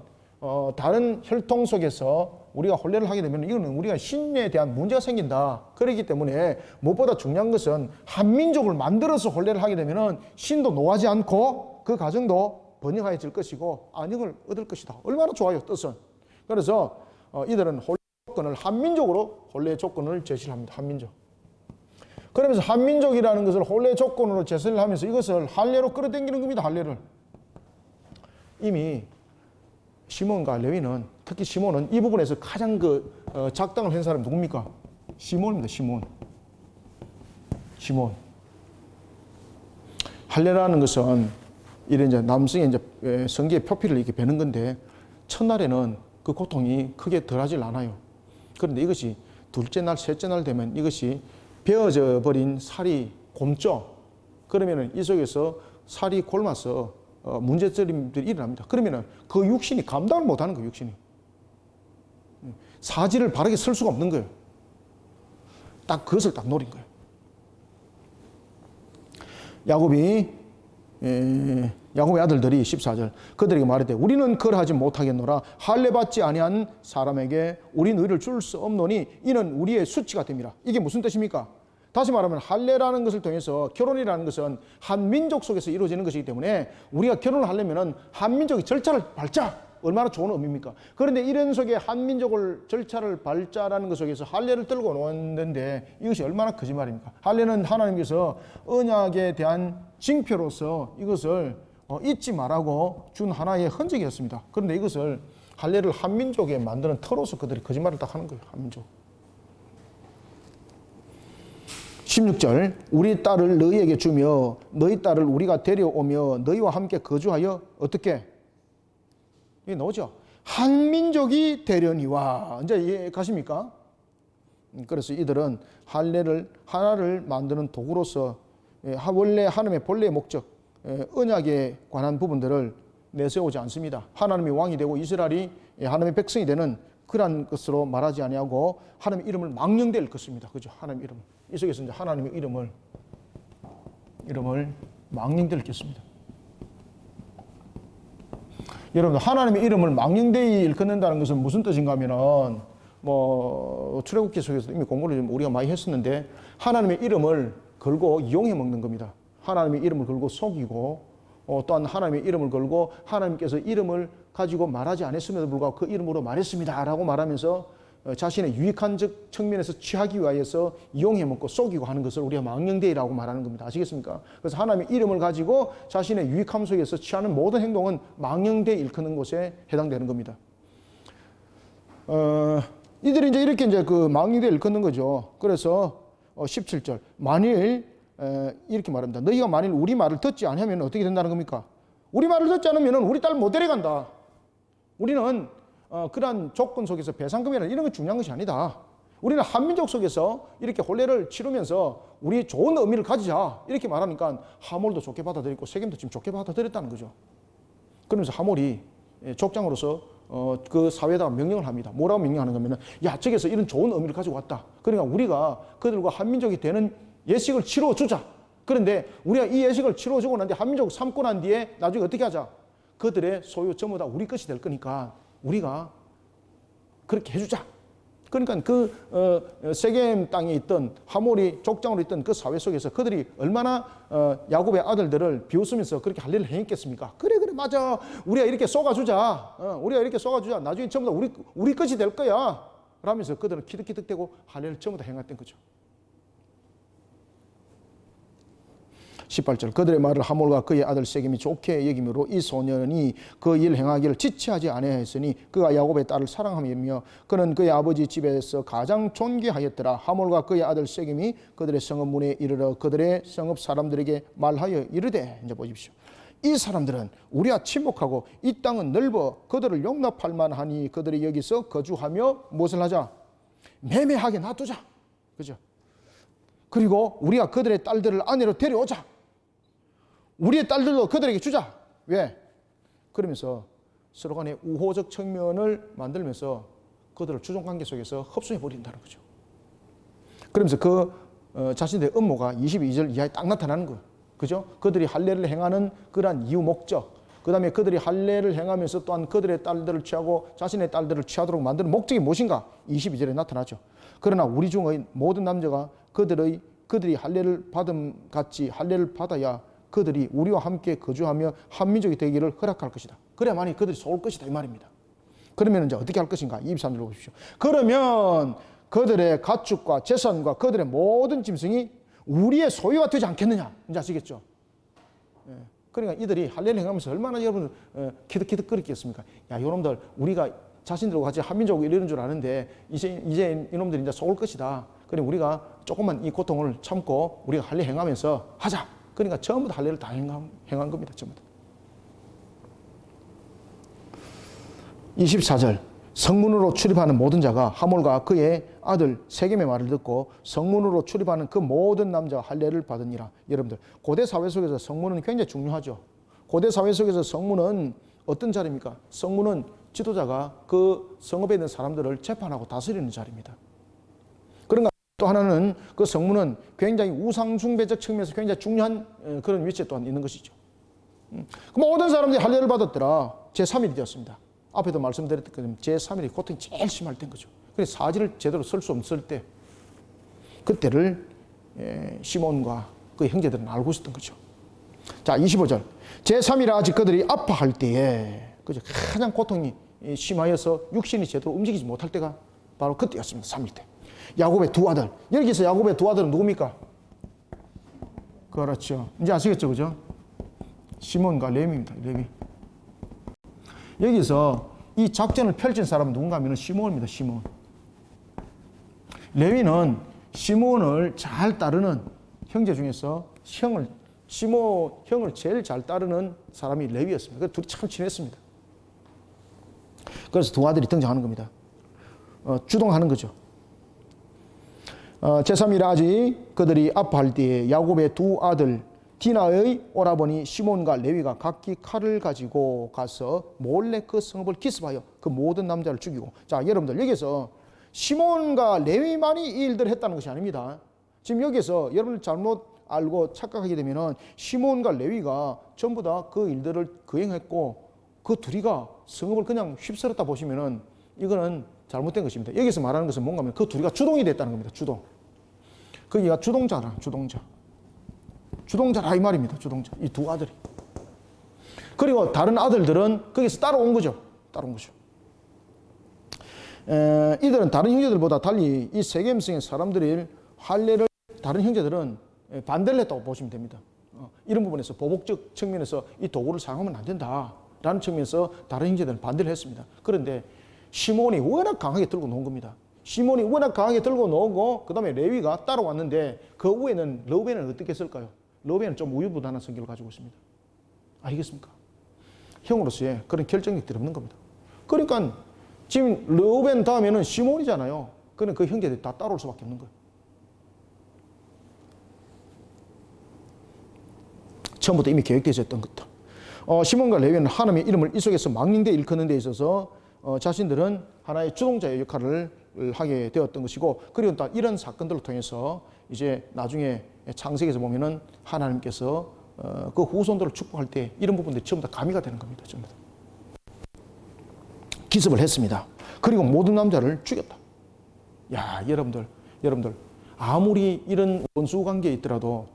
다른 혈통 속에서 우리가 혼례를 하게 되면 이거는 우리가 신에 대한 문제가 생긴다. 그렇기 때문에 무엇보다 중요한 것은 한민족을 만들어서 혼례를 하게 되면 신도 노하지 않고 그 가정도 번영하여질 것이고 안익을 얻을 것이다. 얼마나 좋아요, 뜻은. 그래서 이들은 혼례 조건을 한민족으로 혼례 조건을 제시를 합니다. 한민족. 그러면서 한민족이라는 것을 혼례 조건으로 제시를 하면서 이것을 할례로 끌어당기는 겁니다. 할례를. 이미 시몬과 레위는 특히 시몬은 이 부분에서 가장 작당을 한 사람이 누굽니까? 시몬입니다. 시몬. 할례라는 것은 이런 이제 남성의 이제 성기의 표피를 이렇게 베는 건데 첫날에는 그 고통이 크게 덜하질 않아요. 그런데 이것이 둘째 날, 셋째 날 되면 이것이 베어져 버린 살이 곪죠. 그러면은 이 속에서 살이 곪아서 문제점들이 일어납니다. 그러면은 그 육신이 감당을 못하는 거예요. 육신이 사지를 바르게 쓸 수가 없는 거예요. 딱 그것을 딱 노린 거예요. 야곱의 아들들이 14절 그들에게 말하되 우리는 그러하지 못하겠노라. 할례 받지 아니한 사람에게 우리 너희를 줄 수 없노니 이는 우리의 수치가 됨이라. 이게 무슨 뜻입니까? 다시 말하면 할례라는 것을 통해서 결혼이라는 것은 한 민족 속에서 이루어지는 것이기 때문에 우리가 결혼을 하려면 한 민족의 절차를 밟자. 얼마나 좋은 의미입니까? 그런데 이런 속에 한 민족을 절차를 밟자라는 것 속에서 할례를 들고 놓았는데 이것이 얼마나 거짓말입니까? 할례는 하나님께서 언약에 대한 징표로서 이것을 잊지 말라고 준 하나의 흔적이었습니다. 그런데 이것을 할례를 한 민족에 만드는 터로서 그들이 거짓말을 딱 하는 거예요. 한 민족. 16절 우리 딸을 너희에게 주며 너희 딸을 우리가 데려오며 너희와 함께 거주하여 어떻게? 이게 나오죠. 한 민족이 되려니와. 이제 이해 가십니까? 그래서 이들은 할례를 하나를 만드는 도구로서 원래 하나님의 본래의 목적, 언약에 관한 부분들을 내세우지 않습니다. 하나님이 왕이 되고 이스라엘이 하나님의 백성이 되는 그러한 것으로 말하지 아니하고 하나님의 이름을 망령될 것입니다. 그죠? 하나님의 이름. 이 속에서 이제 하나님의 이름을 망령될 것입니다. 여러분, 하나님의 이름을 망령되이 일컫는다는 것은 무슨 뜻인가 하면은 출애굽기 속에서 이미 공부를 좀 우리가 많이 했었는데 하나님의 이름을 걸고 이용해 먹는 겁니다. 하나님의 이름을 걸고 속이고 또한 하나님의 이름을 걸고 하나님께서 이름을 가지고 말하지 않았음에도 불구하고 그 이름으로 말했습니다 라고 말하면서 자신의 유익한 측면에서 취하기 위하여서 이용해 먹고 속이고 하는 것을 우리가 망령되이라고 말하는 겁니다. 아시겠습니까? 그래서 하나님의 이름을 가지고 자신의 유익함 속에서 취하는 모든 행동은 망령되이 일컫는 것에 해당되는 겁니다. 이들이 이제 이렇게 이제 그 망령되이 일컫는 거죠. 그래서 17절 만일 이렇게 말합니다. 너희가 만일 우리 말을 듣지 않으면 어떻게 된다는 겁니까? 우리 말을 듣지 않으면 우리 딸 못 데려간다. 우리는 그러한 조건 속에서 배상금이나 이런 건 중요한 것이 아니다. 우리는 한민족 속에서 이렇게 혼례를 치르면서 우리 좋은 의미를 가지자 이렇게 말하니까 하몰도 좋게 받아들였고 세겜도 지금 좋게 받아들였다는 거죠. 그러면서 하몰이 족장으로서 그 사회에다가 명령을 합니다. 뭐라고 명령하는 거면은 야 저기서 이런 좋은 의미를 가지고 왔다. 그러니까 우리가 그들과 한민족이 되는 예식을 치러주자. 그런데 우리가 이 예식을 치러주고 난 뒤에 한민족을 삼고 난 뒤에 나중에 어떻게 하자? 그들의 소유 전부 다 우리 것이 될 거니까 우리가 그렇게 해주자. 그러니까 그 세겜 땅에 있던 하몰이 족장으로 있던 그 사회 속에서 그들이 얼마나 야곱의 아들들을 비웃으면서 그렇게 할 일을 행했겠습니까? 그래 맞아. 우리가 이렇게 쏘가주자. 우리가 이렇게 쏘가주자. 나중에 전부 다 우리 것이 될 거야. 라면서 그들은 키득키득대고 할 일을 전부 다 행했던 거죠. 18절 그들의 말을 하몰과 그의 아들 세겜이 좋게 여김으로 이 소년이 그 일 행하기를 지체하지 아니하였으니 그가 야곱의 딸을 사랑하며 그는 그의 아버지 집에서 가장 존귀하였더라. 하몰과 그의 아들 세겜이 그들의 성읍 문에 이르러 그들의 성읍 사람들에게 말하여 이르되 이제 보십시오. 이 사람들은 우리와 친목하고 이 땅은 넓어 그들을 용납할 만하니 그들이 여기서 거주하며 무엇을 하자? 매매하게 놔두자. 그죠? 그리고 우리가 그들의 딸들을 아내로 데려오자. 우리의 딸들도 그들에게 주자. 왜? 그러면서 서로 간의 우호적 측면을 만들면서 그들을 주종관계 속에서 흡수해 버린다는 거죠. 그러면서 그 자신들의 음모가 22절 이하에 딱 나타나는 거예요. 그죠? 그들이 할례를 행하는 그러한 이유 목적, 그 다음에 그들이 할례를 행하면서 또한 그들의 딸들을 취하고 자신의 딸들을 취하도록 만드는 목적이 무엇인가? 22절에 나타나죠. 그러나 우리 중의 모든 남자가 그들이 할례를 받음 같이 할례를 받아야 그들이 우리와 함께 거주하며 한민족이 되기를 허락할 것이다. 그래야만이 그들이 쏠 것이다 이 말입니다. 그러면 이제 어떻게 할 것인가? 23절로 보십시오. 그러면 그들의 가축과 재산과 그들의 모든 짐승이 우리의 소유가 되지 않겠느냐? 이제 아시겠죠? 그러니까 이들이 할례를 행하면서 얼마나 여러분 키득키득거렸겠습니까? 야, 이놈들 우리가 자신들과 같이 한민족을 이러는 줄 아는데 이제 이놈들이 이제 쏠 것이다. 그래 우리가 조금만 이 고통을 참고 우리가 할례 행하면서 하자. 그러니까 전부 다 할례를 다 행한 겁니다. 전부 다. 24절 성문으로 출입하는 모든 자가 하몰과 그의 아들 세겜의 말을 듣고 성문으로 출입하는 그 모든 남자가 할례를 받으니라. 여러분들 고대 사회 속에서 성문은 굉장히 중요하죠. 고대 사회 속에서 성문은 어떤 자리입니까? 성문은 지도자가 그 성읍에 있는 사람들을 재판하고 다스리는 자리입니다. 그런가 또 하나는 그 성문은 굉장히 우상숭배적 측면에서 굉장히 중요한 그런 위치에 또한 있는 것이죠. 모든 사람들이 할례를 받았더라. 제3일이 되었습니다. 앞에도 말씀드렸던 것처럼 제3일이 고통이 제일 심할 때인 거죠. 그래서 사지를 제대로 쓸 수 없을 때 그때를 시몬과 그 형제들은 알고 있었던 거죠. 자, 25절 제3일에 아직 그들이 아파할 때에 그죠? 가장 고통이 심하여서 육신이 제대로 움직이지 못할 때가 바로 그때였습니다. 3일 때. 야곱의 두 아들. 여기서 야곱의 두 아들은 누굽니까? 그렇죠. 이제 아시겠죠? 그죠? 시몬과 레위입니다. 레위. 여기서 이 작전을 펼친 사람은 누군가 하면 시몬입니다. 시몬. 레위는 시몬을 잘 따르는 형제 중에서 형을 제일 잘 따르는 사람이 레위였습니다. 그래서 둘이 참 친했습니다. 그래서 두 아들이 등장하는 겁니다. 주동하는 거죠. 제3일 아직 그들이 아파할 때에 야곱의 두 아들 디나의 오라버니 시몬과 레위가 각기 칼을 가지고 가서 몰래 그 성읍을 기습하여 그 모든 남자를 죽이고. 자, 여러분들 여기서 시몬과 레위만이 이 일들을 했다는 것이 아닙니다. 지금 여기서 여러분들 잘못 알고 착각하게 되면은 시몬과 레위가 전부 다 그 일들을 거행했고 그 둘이가 성읍을 그냥 휩쓸었다 보시면은 이거는 잘못된 것입니다. 여기서 말하는 것은 뭔가 하면 그 둘이가 주동이 됐다는 겁니다. 주동. 거기가 주동자라, 주동자. 주동자라 이 말입니다. 주동자. 이 두 아들이. 그리고 다른 아들들은 거기서 따라온 거죠. 따라온 거죠. 이들은 다른 형제들보다 달리 이 세겜성의 사람들의 할례를 다른 형제들은 반대를 했다고 보시면 됩니다. 이런 부분에서 보복적 측면에서 이 도구를 사용하면 안 된다라는 측면에서 다른 형제들은 반대를 했습니다. 그런데 시몬이 워낙 강하게 들고 놓은 겁니다. 시몬이 워낙 강하게 들고 놓고 그 다음에 레위가 따라왔는데 그 후에는 르우벤은 어떻게 했을까요? 르우벤은 좀 우유부단한 성격을 가지고 있습니다. 알겠습니까? 형으로서의 그런 결정력들이 없는 겁니다. 그러니까 지금 르우벤 다음에는 시몬이잖아요. 그러면 그 형제들이 다 따라올 수밖에 없는 거예요. 처음부터 이미 계획되어 있었던 것들. 시몬과 레위는 하나님의 이름을 이 속에서 망령되이 일컫는 데 있어서 자신들은 하나의 주동자의 역할을 하게 되었던 것이고, 그리고 또 이런 사건들을 통해서 이제 나중에 창세기에서 보면은 하나님께서 그 후손들을 축복할 때 이런 부분들이 전부 다 가미가 되는 겁니다. 전부 다. 기습을 했습니다. 그리고 모든 남자를 죽였다. 야, 여러분들 아무리 이런 원수 관계에 있더라도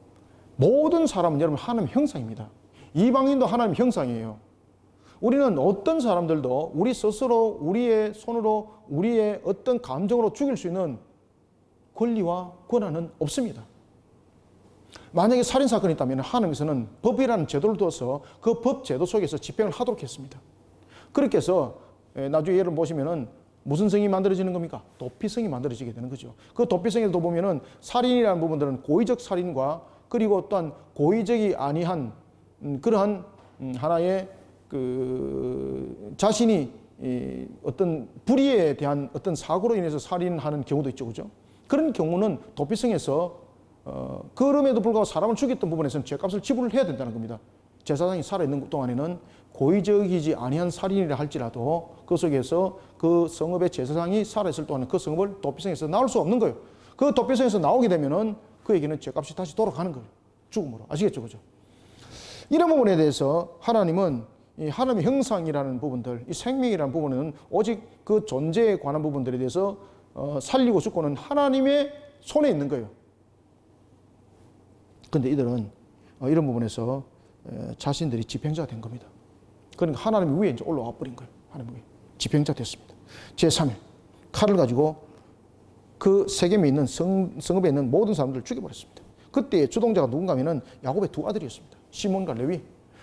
모든 사람은 여러분 하나님 형상입니다. 이방인도 하나님 형상이에요. 우리는 어떤 사람들도 우리 스스로 우리의 손으로 우리의 어떤 감정으로 죽일 수 있는 권리와 권한은 없습니다. 만약에 살인사건이 있다면 하나님께서는 법이라는 제도를 두어서 그 법 제도 속에서 집행을 하도록 했습니다. 그렇게 해서 나중에 예를 보시면은 무슨 성이 만들어지는 겁니까? 도피성이 만들어지게 되는 거죠. 그 도피성에도 보면은 살인이라는 부분들은 고의적 살인과 그리고 또한 고의적이 아니한 그러한 하나의 그 자신이 어떤 불의에 대한 어떤 사고로 인해서 살인하는 경우도 있죠, 그죠? 그런 경우는 도피성에서 그럼에도 불구하고 사람을 죽였던 부분에서는 죄값을 지불을 해야 된다는 겁니다. 제사장이 살아있는 동안에는 고의적이지 아니한 살인이라 할지라도 그 속에서 그 성읍의 제사장이 살아있을 동안은 그 성읍을 도피성에서 나올 수 없는 거예요. 그 도피성에서 나오게 되면은 그에게는 죄값이 다시 돌아가는 거예요. 죽음으로. 아시겠죠? 그죠? 이런 부분에 대해서 하나님은 이 하나님의 형상이라는 부분들, 이 생명이라는 부분은 오직 그 존재에 관한 부분들에 대해서 살리고 죽고는 하나님의 손에 있는 거예요. 그런데 이들은 이런 부분에서 자신들이 집행자가 된 겁니다. 그러니까 하나님 위에 이제 올라와 버린 거예요. 하나님 위에. 집행자 됐습니다. 제3일 칼을 가지고 그 세겜에 있는 성읍에 있는 모든 사람들을 죽여버렸습니다. 그때 주동자가 누군가 하면은 야곱의 두 아들이었습니다. 시몬과 레위.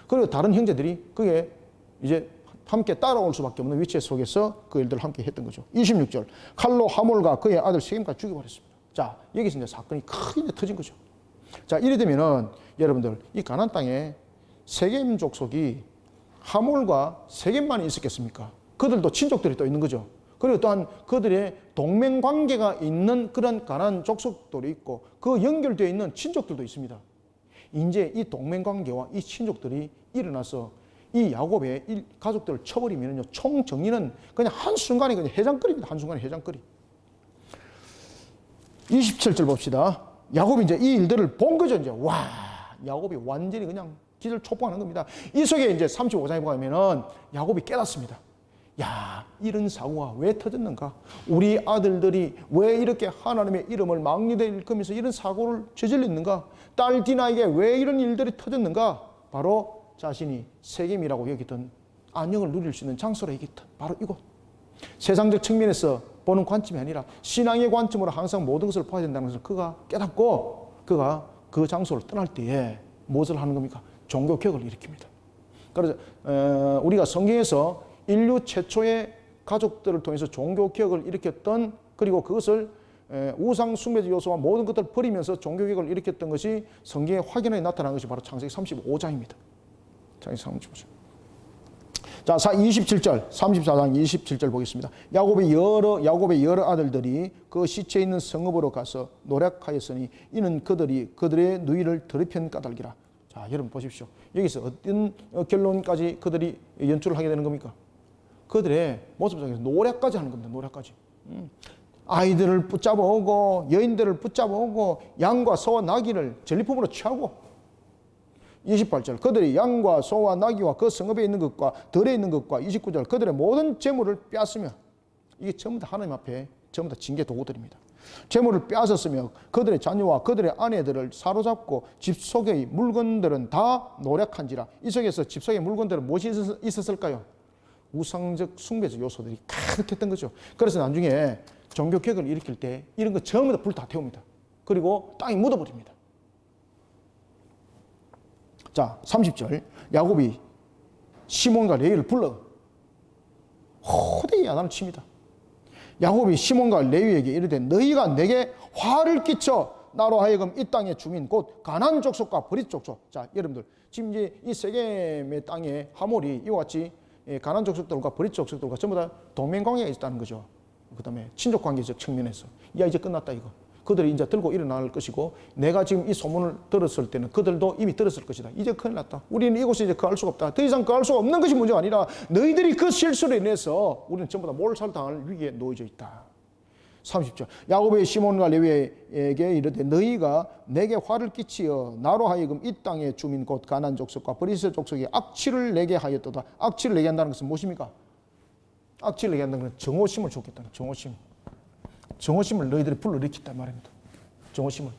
그리고 다른 형제들이 그에 이제 함께 따라올 수밖에 없는 위치 속에서 그 일들을 함께 했던 거죠. 26절. 칼로 하몰과 그의 아들 세겜까지 죽여버렸습니다. 자, 여기서 이제 사건이 크게 터진 거죠. 자, 이래 되면은 여러분들 이 가나안 땅에 세겜 족속이 하몰과 세겜만이 있었겠습니까? 그들도 친족들이 또 있는 거죠. 그리고 또한 그들의 동맹 관계가 있는 그런 가나안 족속들이 있고 그 연결되어 있는 친족들도 있습니다. 이제 이 동맹 관계와 이 친족들이 일어나서 이 야곱의 이 가족들을 쳐버리면요, 총 정리는 그냥 한순간에 그냥 해장거리입니다. 한순간에 해장거리. 27절 봅시다. 야곱이 이제 이 일들을 본 거죠. 이제 와, 야곱이 완전히 그냥 기절 촉봉하는 겁니다. 이 속에 이제 35장에 보면은 야곱이 깨닫습니다. 야, 이런 사고가 왜 터졌는가? 우리 아들들이 왜 이렇게 하나님의 이름을 망리되 일으키면서 이런 사고를 저질렀는가? 딸 디나에게 왜 이런 일들이 터졌는가? 바로 자신이 세겜이라고 여기던 안녕을 누릴 수 있는 장소라 여기던 바로 이곳. 세상적 측면에서 보는 관점이 아니라 신앙의 관점으로 항상 모든 것을 봐야 된다는 것을 그가 깨닫고 그가 그 장소를 떠날 때에 무엇을 하는 겁니까? 종교개혁을 일으킵니다. 그래서 우리가 성경에서 인류 최초의 가족들을 통해서 종교개혁을 일으켰던, 그리고 그것을 우상 숭배적 요소와 모든 것들을 버리면서 종교개혁을 일으켰던 것이 성경에 확연하게 나타난 것이 바로 창세기 35장입니다. 창세기 35장. 자, 27절, 34장 27절 보겠습니다. 야곱의 여러 아들들이 그 시체 있는 성읍으로 가서 노력하였으니 이는 그들의 누이를 더럽힌 까닭이라. 자, 여러분 보십시오. 여기서 어떤 결론까지 그들이 연출을 하게 되는 겁니까? 그들의 모습 속에서 노략까지 하는 겁니다. 노략까지. 아이들을 붙잡아 오고 여인들을 붙잡아 오고 양과 소와 나귀를 전리품으로 취하고 28절 그들이 양과 소와 나귀와 그 성읍에 있는 것과 들에 있는 것과 29절 그들의 모든 재물을 빼앗으며 이게 전부 다 하나님 앞에 전부 다 징계 도구들입니다. 재물을 빼앗았으며 그들의 자녀와 그들의 아내들을 사로잡고 집 속의 물건들은 다 노력한지라. 이 속에서 집 속의 물건들은 무엇이 있었을까요? 우상적 숭배적 요소들이 가득했던 거죠. 그래서 나중에 종교개혁을 일으킬 때 이런 거 전부 다 불 다 태웁니다. 그리고 땅에 묻어버립니다. 자, 30절. 야곱이 시몬과 레위를 불러 호되게 야단을 칩니다. 야곱이 시몬과 레위에게 이르되 너희가 내게 화를 끼쳐 나로 하여금 이 땅의 주민 곧 가나안 족속과 브릿 족속. 자, 여러분들 지금 이제 이 세겜의 땅에 하몰이 이와 같이 가나안 족속들과 브릿 족속들과 전부 다 동맹관계가 있다는 거죠. 그 다음에 친족관계적 측면에서 야 이제 끝났다 이거. 그들이 이제 들고 일어날 것이고 내가 지금 이 소문을 들었을 때는 그들도 이미 들었을 것이다. 이제 큰일 났다. 우리는 이곳에 이제 거할 수가 없다. 더 이상 거할 수가 없는 것이 문제가 아니라 너희들이 그 실수로 인해서 우리는 전부 다 몰살당할 위기에 놓여져 있다. 30절. 야곱의 시몬과 레위에게 이르되 너희가 내게 화를 끼치어 나로 하여금 이 땅의 주민 곧 가나안 족속과 브리스 족속에 악취를 내게 하였도다. 악취를 내게 한다는 것은 무엇입니까? 악취를 내게 한다는 것은 정오심을 줬겠다는 정오심. 정오심을 너희들이 불러일으켰단 말입니다. 정오심을.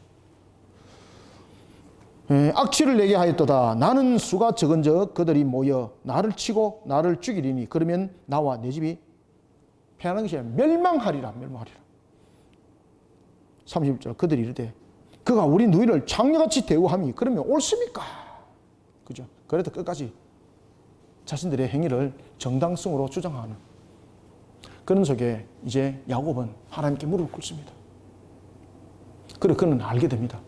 악취를 내게 하였도다. 나는 수가 적은즉 그들이 모여 나를 치고 나를 죽이리니 그러면 나와 내 집이 패하는 것이 아니라 멸망하리라. 멸망하리라. 31절. 그들이 이르되 그가 우리 누이를 장녀같이 대우함이 그러면 옳습니까? 그죠? 그래도 끝까지 자신들의 행위를 정당성으로 주장하는 그런 속에 이제 야곱은 하나님께 무릎을 꿇습니다. 그리고 그는 알게 됩니다.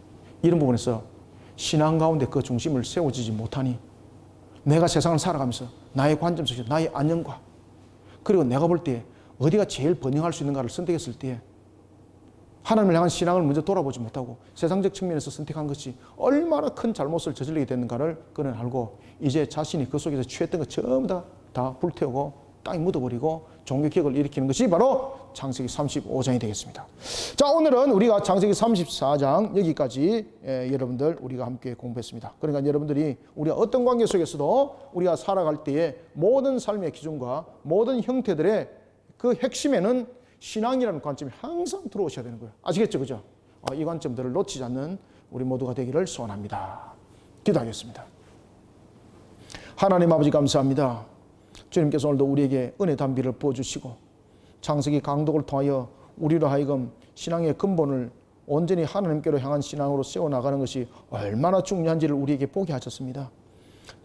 이런 부분에서 신앙 가운데 그 중심을 세워지지 못하니 내가 세상을 살아가면서 나의 관점 속에서 나의 안녕과 그리고 내가 볼 때 어디가 제일 번영할 수 있는가를 선택했을 때 하나님을 향한 신앙을 먼저 돌아보지 못하고 세상적 측면에서 선택한 것이 얼마나 큰 잘못을 저지르게 됐는가를 그는 알고 이제 자신이 그 속에서 취했던 것 전부 다 불태우고 땅에 묻어버리고 종교개혁을 일으키는 것이 바로 창세기 35장이 되겠습니다. 자, 오늘은 우리가 창세기 34장 여기까지 여러분들 우리가 함께 공부했습니다. 그러니까 여러분들이 우리가 어떤 관계 속에서도 우리가 살아갈 때에 모든 삶의 기준과 모든 형태들의 그 핵심에는 신앙이라는 관점이 항상 들어오셔야 되는 거예요. 아시겠죠? 그죠? 이 관점들을 놓치지 않는 우리 모두가 되기를 소원합니다. 기도하겠습니다. 하나님 아버지 감사합니다. 주님께서 오늘도 우리에게 은혜 담비를 부어주시고 창세기 강독을 통하여 우리로 하여금 신앙의 근본을 온전히 하나님께로 향한 신앙으로 세워나가는 것이 얼마나 중요한지를 우리에게 보게 하셨습니다.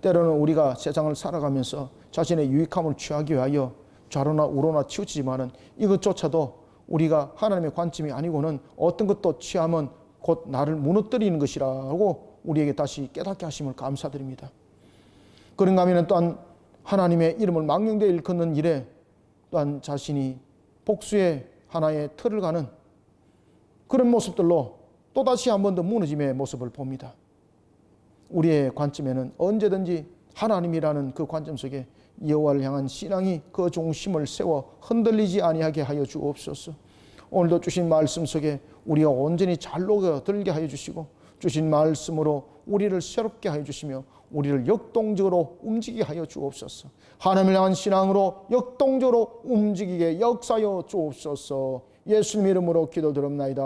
때로는 우리가 세상을 살아가면서 자신의 유익함을 취하기 위하여 좌로나 우로나 치우치지만은 이것조차도 우리가 하나님의 관점이 아니고는 어떤 것도 취하면 곧 나를 무너뜨리는 것이라고 우리에게 다시 깨닫게 하심을 감사드립니다. 그런가 하면 또한 하나님의 이름을 망령되이 일컫는 일에 또한 자신이 복수의 하나의 틀을 가는 그런 모습들로 또다시 한 번 더 무너짐의 모습을 봅니다. 우리의 관점에는 언제든지 하나님이라는 그 관점 속에 여호와를 향한 신앙이 그 중심을 세워 흔들리지 아니하게 하여 주옵소서. 오늘도 주신 말씀 속에 우리가 온전히 잘 녹아들게 하여 주시고 주신 말씀으로 우리를 새롭게 하여 주시며 우리를 역동적으로 움직이게 하여 주옵소서. 하나님을 향한 신앙으로 역동적으로 움직이게 역사하여 주옵소서. 예수님 이름으로 기도드립나이다.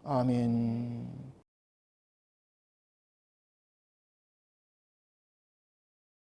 아멘.